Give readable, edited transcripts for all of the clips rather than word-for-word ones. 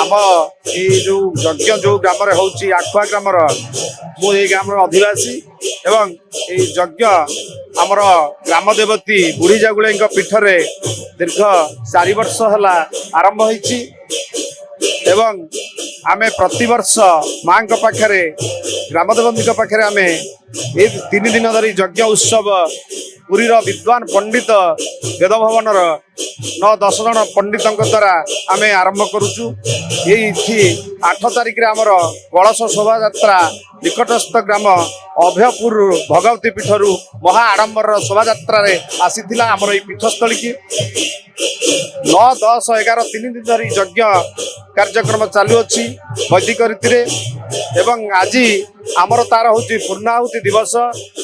आम ये जो यज्ञ जो ग्राम होची आखुआ ग्रामर मुझे ग्राम अधिवासी एवं ये यज्ञ आमर ग्राम देवती बुढ़ी जागुले पीठ में दीर्घ 4 वर्ष है आरंभ होती एवं आमे प्रतिवर्ष माँ पाखे ग्राम देवती पाखे आम ये 3 दिन धरी यज्ञ उत्सव पुरीर विद्वान पंडित वेद भवन 9-10 जन पंडितों द्वारा आम आरंभ करुचु। ये 8 तारिख आमर कलश शोभा यात्रा निकटस्थ ग्राम अभयपुर भगवती पीठरू महा आडंबर शोभा यात्रा आसी आमर ये पीठस्थली की 9, 10, 11 3 दिन धरी यज्ञ कार्यक्रम चालुअछि वैदिक रीति एवं आज आमर तार हूँ पूर्णाहुति दिवस।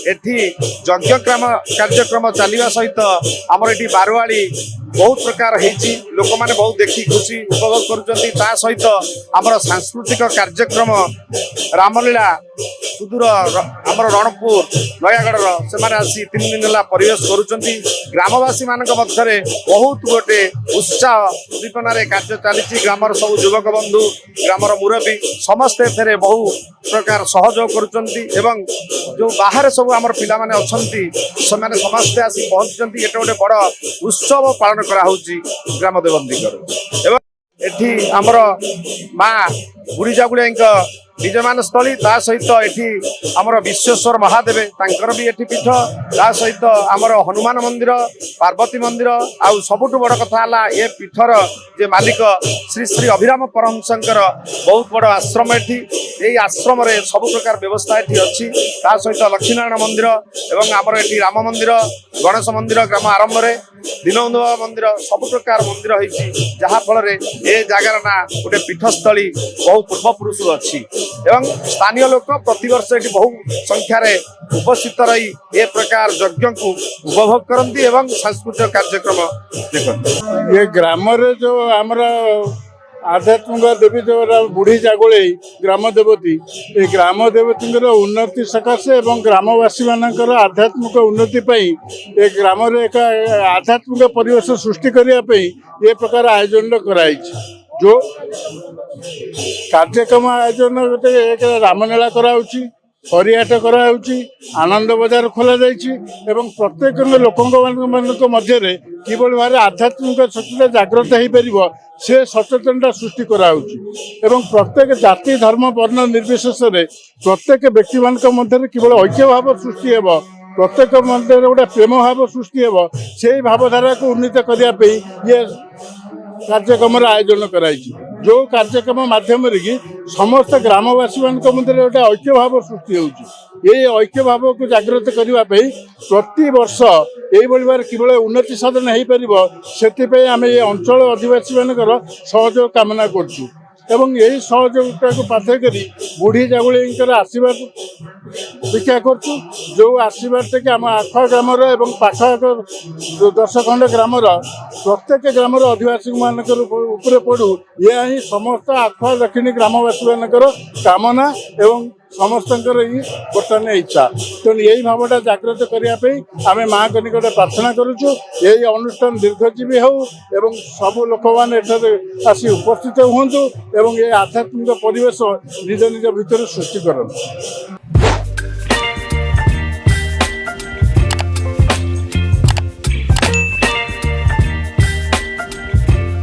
एठी यज्ञ कार्यक्रम चलवा सहित आमर ये बारवाड़ी बहुत प्रकार होती लोक मैंने बहुत देखी खुशी उपभोग कर सहित आमर सांस्कृतिक कार्यक्रम रामलीला सुदूर आमर रणपुर नयागढ़ से आसी 3 दिन है परिवेश करुँच। ग्रामवासी मान मध्य बहुत गोटे उत्साह उद्दीपन कार्य चली ग्रामर सब युवक बंधु ग्रामर मुरबी समस्ते एथे बहु प्रकार सहयोग कर जो बाहर सब आम पिला माने अच्छी से समस्ते आसी पहुँची ये गोटे बड़ उत्सव पालन कराऊँगी ग्राम देवंती एवं एठी आमर माँ बुढ़ी जागुले विजयमान स्थली ता सहित एठी आमर विश्वेश्वर महादेव तांकर भी एठी पीठ ता सहित आमर हनुमान मंदिर पार्वती मंदिर आउ सबुठ बड़ कथा ये पीठर जे मालिक श्री श्री अभिराम परमहंसंकर बहुत बड़ आश्रम एठी यही आश्रम रे सब प्रकार व्यवस्था एठी अछि ता सहित लक्ष्मीनारायण मंदिर एवं आमर एठी राम मंदिर गणेश मंदिर ग्राम आरंभ रे दीनबंधु मंदिर सब प्रकार मंदिर होइछि जहा फल रे ए जगार ना गोटे पीठस्थली बहु पूर्वपुरुष अच्छी एवं स्थानीय लोक प्रतिवर्ष ये बहु संख्यार उपस्थित रही ए प्रकार यज्ञ को उपभोग करती एवं सांस्कृतिक कार्यक्रम देखते। ये ग्राम जो आमर आध्यात्मिक देवी देवता बुढ़ी जागुले ग्राम देवती ये ग्राम देवती उन्नति सकाशे एवं ग्रामवासी मानकर आध्यात्मिक उन्नति ये ग्राम एक आध्यात्मिक परिवेश सृष्टि करने ये प्रकार आयोजन कराई जो कार्यक्रम आयोजन गोटे रामलीला कराऊँच हरिहाट कराऊँच आनंद बजार खोल एवं प्रत्येक लोक मध्य किभली भाव आध्यात्मिक सचेतन जागृत हो पार से सचेतनता सृष्टि कराऊँच एवं प्रत्येक जाति धर्म वर्ण निर्विशेष प्रत्येक व्यक्ति मान मध्य किभली ऐक्य भाव सृष्टि हो प्रत्येक मध्य गोटे प्रेम भाव सृष्टि हो से भावधारा को उन्नीत करने ये कार्यक्रम आयोजन कराई जो कार्यक्रम माध्यम कि समस्त ग्रामवासी मान मध्य गोटे ऐक्य भाव सृष्टि हो ऐक्य भाव को जागृत करने प्रति वर्ष ये किभली उन्नति साधन हो पार से आम ये अंचल आदिवासी मानकर सहयोग कामना करूँ एवं यही सहयोगिता को पाथर करी बुढ़ी जागुले आशीर्वाद भिक्षा करूँ जो आशीर्वाद टे आम आखुआ ग्रामर एवं पाख 10 खंड ग्रामर प्रत्येक ग्रामर आदिवासी मानकर पड़ू यह ही समस्त आखुआ दक्षिणी ग्रामवासी मानकर कामना एवं समस्त बर्तमान इच्छा तेणु यही भावटा जागृत करने आम माँ को निकट प्रार्थना करुचु यही अनुष्ठान दीर्घजीवी हो एवं सब लोक मैंने आसी उपस्थित हूँ एवं ये आध्यात्मिक परिवेश निज निज भितर सृष्टि करते।